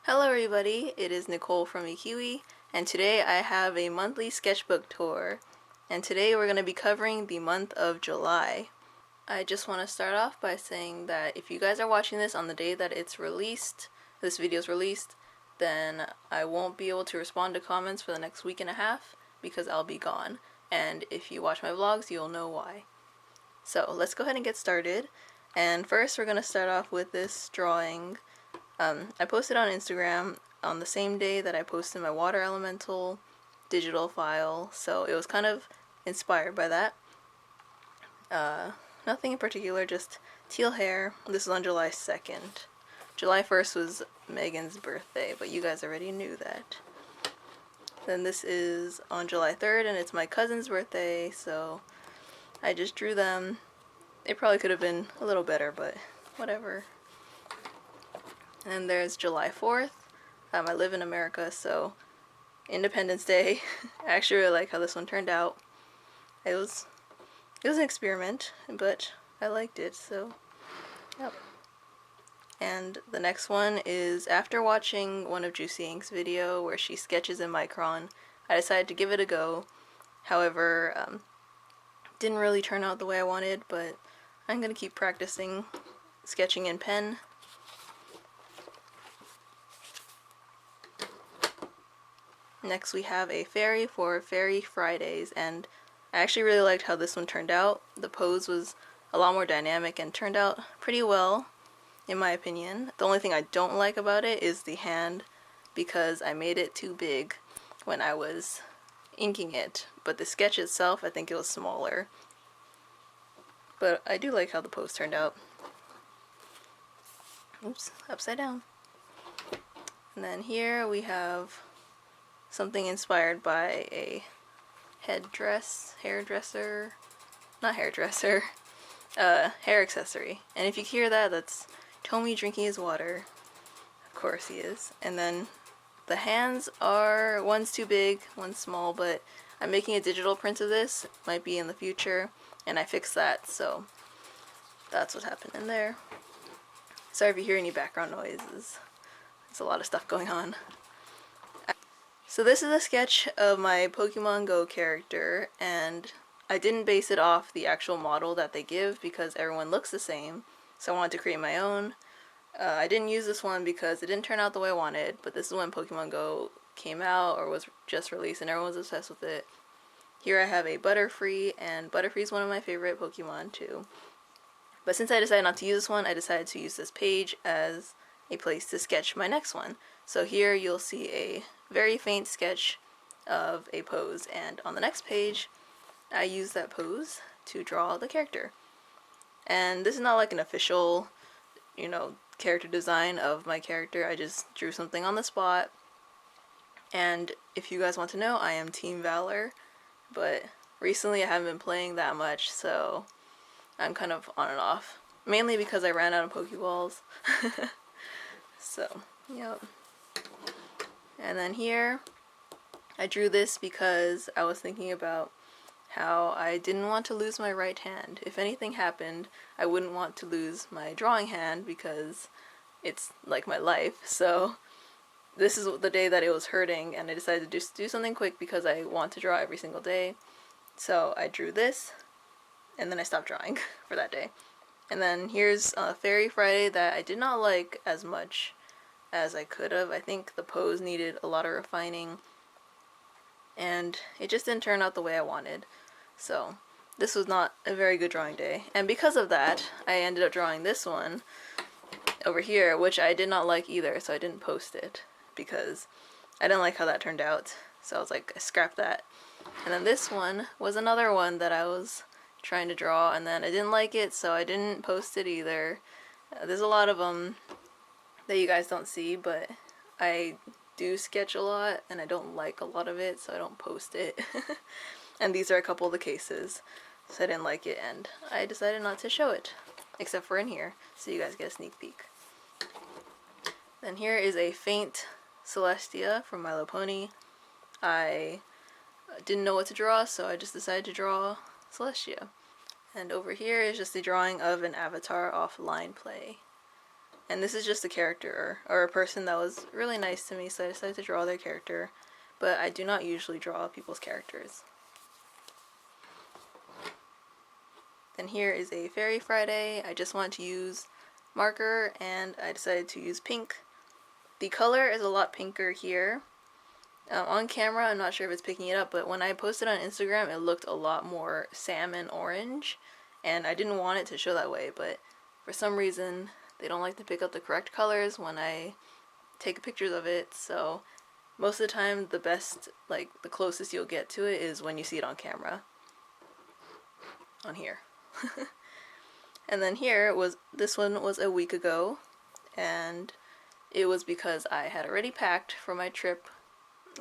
Hello everybody, it is Nicole from iiKiui, and today I have a monthly sketchbook tour, and today we're going to be covering the month of July. I just want to start off by saying that if you guys are watching this on the day that it's released, this video is released, then I won't be able to respond to comments for the next week and a half because I'll be gone, and if you watch my vlogs you'll know why. So let's go ahead and get started, and first we're going to start off with this drawing. I posted on Instagram on the same day that I posted my water elemental digital file, so it was kind of inspired by that. Nothing in particular, just teal hair. This is on July 2nd. July 1st was Megan's birthday, but you guys already knew that. Then this is on July 3rd, and it's my cousin's birthday, so I just drew them. It probably could have been a little better, but whatever. And there's July 4th. I live in America, so Independence Day. I actually really like how this one turned out. It was an experiment, but I liked it, so yep. And the next one is after watching one of Juicy Ink's video where she sketches in Micron, I decided to give it a go. However, didn't really turn out the way I wanted, but I'm gonna keep practicing sketching in pen. Next we have a fairy for Fairy Fridays, and I actually really liked how this one turned out. The pose was a lot more dynamic and turned out pretty well, in my opinion. The only thing I don't like about it is the hand, because I made it too big when I was inking it, but the sketch itself, I think it was smaller. But I do like how the pose turned out. Oops, upside down. And then here we have something inspired by a hair accessory. And if you hear that, that's Tommy drinking his water. Of course he is. And then the hands are, one's too big, one's small, but I'm making a digital print of this, might be in the future, and I fixed that, so that's what happened in there. Sorry if you hear any background noises. There's a lot of stuff going on. So this is a sketch of my Pokemon Go character, and I didn't base it off the actual model that they give because everyone looks the same, so I wanted to create my own. I didn't use this one because it didn't turn out the way I wanted, but this is when Pokemon Go came out or was just released and everyone was obsessed with it. Here I have a Butterfree, and Butterfree is one of my favorite Pokemon too. But since I decided not to use this one, I decided to use this page as a place to sketch my next one. So here you'll see a very faint sketch of a pose, and on the next page I use that pose to draw the character. And this is not like an official, character design of my character. I just drew something on the spot. And if you guys want to know, I am Team Valor, but recently I haven't been playing that much, so I'm kind of on and off. Mainly because I ran out of Pokeballs. So, yep. And then here, I drew this because I was thinking about how I didn't want to lose my right hand. If anything happened, I wouldn't want to lose my drawing hand because it's like my life. So this is the day that it was hurting, and I decided to just do something quick because I want to draw every single day. So I drew this, and then I stopped drawing for that day. And then here's Fairy Friday that I did not like as much as I could have. I think the pose needed a lot of refining, and it just didn't turn out the way I wanted. So this was not a very good drawing day, and because of that I ended up drawing this one over here, which I did not like either, so I didn't post it because I didn't like how that turned out. So I was like, I scrapped that. And then this one was another one that I was trying to draw, and then I didn't like it, so I didn't post it either. There's a lot of them that you guys don't see, but I do sketch a lot and I don't like a lot of it, so I don't post it. And these are a couple of the cases, so I didn't like it and I decided not to show it, except for in here, so you guys get a sneak peek. Then here is a faint Celestia from My Little Pony. I didn't know what to draw, so I just decided to draw Celestia. And over here is just a drawing of an avatar off Line Play. And this is just a character or a person that was really nice to me, so I decided to draw their character. But I do not usually draw people's characters. Then here is a Fairy Friday. I just wanted to use marker and I decided to use pink. The color is a lot pinker here. On camera, I'm not sure if it's picking it up, but when I posted on Instagram, it looked a lot more salmon orange, and I didn't want it to show that way, but for some reason, they don't like to pick up the correct colors when I take pictures of it, so most of the time, the best, like, the closest you'll get to it is when you see it on camera. On here. And then here this one was a week ago, and it was because I had already packed for my trip.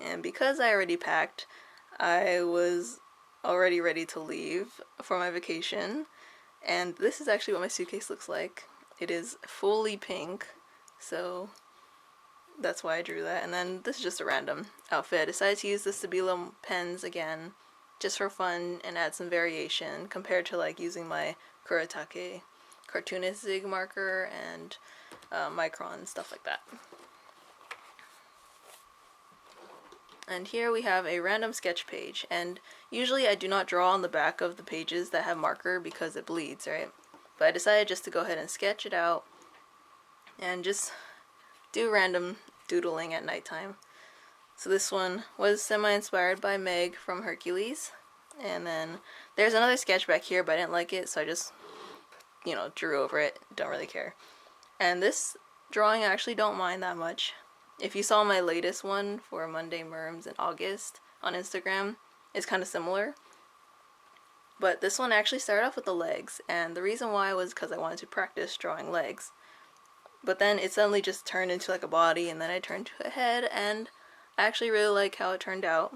And because I already packed, I was already ready to leave for my vacation. And this is actually what my suitcase looks like. It is fully pink, so that's why I drew that. And then this is just a random outfit. I decided to use the Stabilo pens again, just for fun and add some variation compared to like using my Kuretake cartoonist zig marker and micron, stuff like that. And here we have a random sketch page, and usually I do not draw on the back of the pages that have marker because it bleeds, right? But I decided just to go ahead and sketch it out and just do random doodling at nighttime. So this one was semi-inspired by Meg from Hercules, and then there's another sketch back here, but I didn't like it, so I just, you know, drew over it. Don't really care. And this drawing I actually don't mind that much. If you saw my latest one for Monday Merms in August on Instagram, it's kind of similar. But this one actually started off with the legs, and the reason why was because I wanted to practice drawing legs. But then it suddenly just turned into like a body, and then I turned to a head, and I actually really like how it turned out.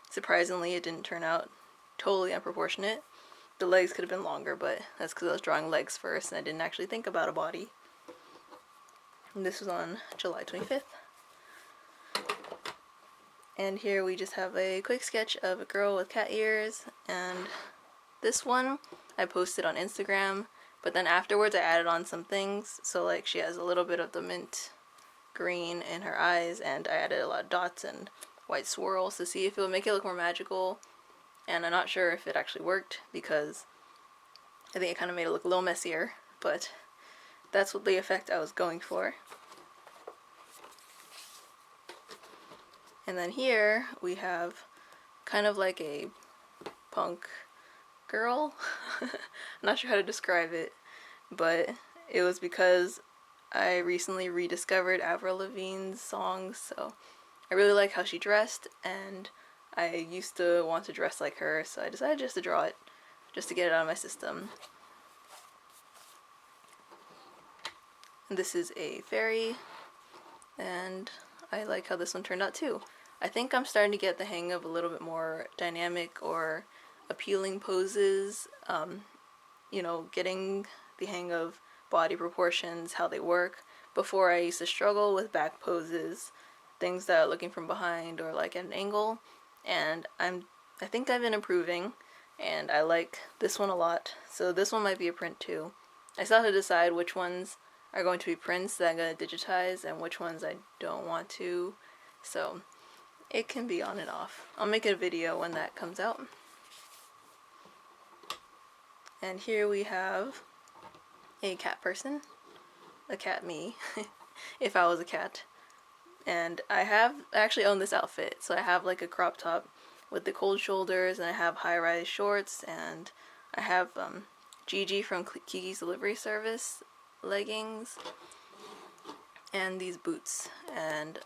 Surprisingly, it didn't turn out totally unproportionate. The legs could have been longer, but that's because I was drawing legs first, and I didn't actually think about a body. And this was on July 25th. And here we just have a quick sketch of a girl with cat ears, and this one I posted on Instagram, but then afterwards I added on some things, so like she has a little bit of the mint green in her eyes, and I added a lot of dots and white swirls to see if it would make it look more magical, and I'm not sure if it actually worked because I think it kind of made it look a little messier, but that's what the effect I was going for. And then here we have kind of like a punk girl. I'm not sure how to describe it, but it was because I recently rediscovered Avril Lavigne's songs, so I really like how she dressed, and I used to want to dress like her, so I decided just to draw it, just to get it out of my system. And this is a fairy, and I like how this one turned out too. I think I'm starting to get the hang of a little bit more dynamic or appealing poses, you know, getting the hang of body proportions, how they work. Before I used to struggle with back poses, things that are looking from behind or like at an angle, and I think I've been improving, and I like this one a lot, so this one might be a print too. I still have to decide which ones are going to be prints that I'm going to digitize and which ones I don't want to, so it can be on and off. I'll make a video when that comes out. And here we have a cat person, a cat me, if I was a cat. And I actually own this outfit, so I have like a crop top with the cold shoulders, and I have high-rise shorts, and I have Gigi from Kiki's Delivery Service leggings, and these boots. And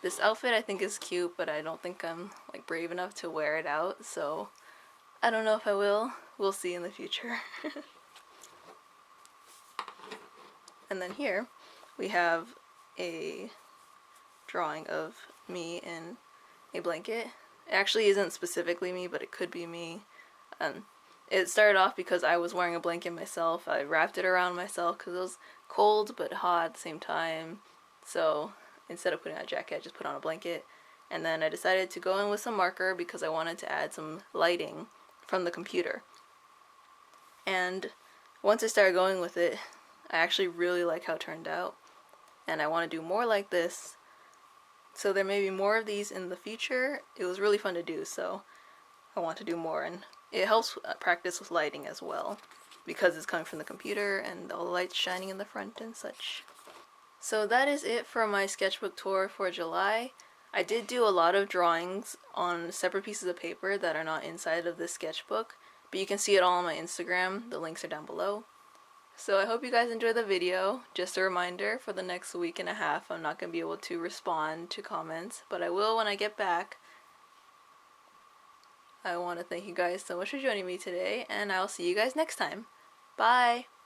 this outfit I think is cute, but I don't think I'm like brave enough to wear it out, so I don't know if I will. We'll see in the future. And then here we have a drawing of me in a blanket. It actually isn't specifically me, but it could be me. It started off because I was wearing a blanket myself. I wrapped it around myself because it was cold but hot at the same time. So instead of putting on a jacket, I just put on a blanket. And then I decided to go in with some marker because I wanted to add some lighting from the computer. And once I started going with it, I actually really like how it turned out, and I want to do more like this. So there may be more of these in the future. It was really fun to do, so I want to do more, and it helps practice with lighting as well, because it's coming from the computer and all the lights shining in the front and such. So that is it for my sketchbook tour for July. I did do a lot of drawings on separate pieces of paper that are not inside of this sketchbook, but you can see it all on my Instagram. The links are down below. So I hope you guys enjoyed the video. Just a reminder, for the next week and a half I'm not going to be able to respond to comments, but I will when I get back. I want to thank you guys so much for joining me today, and I'll see you guys next time. Bye!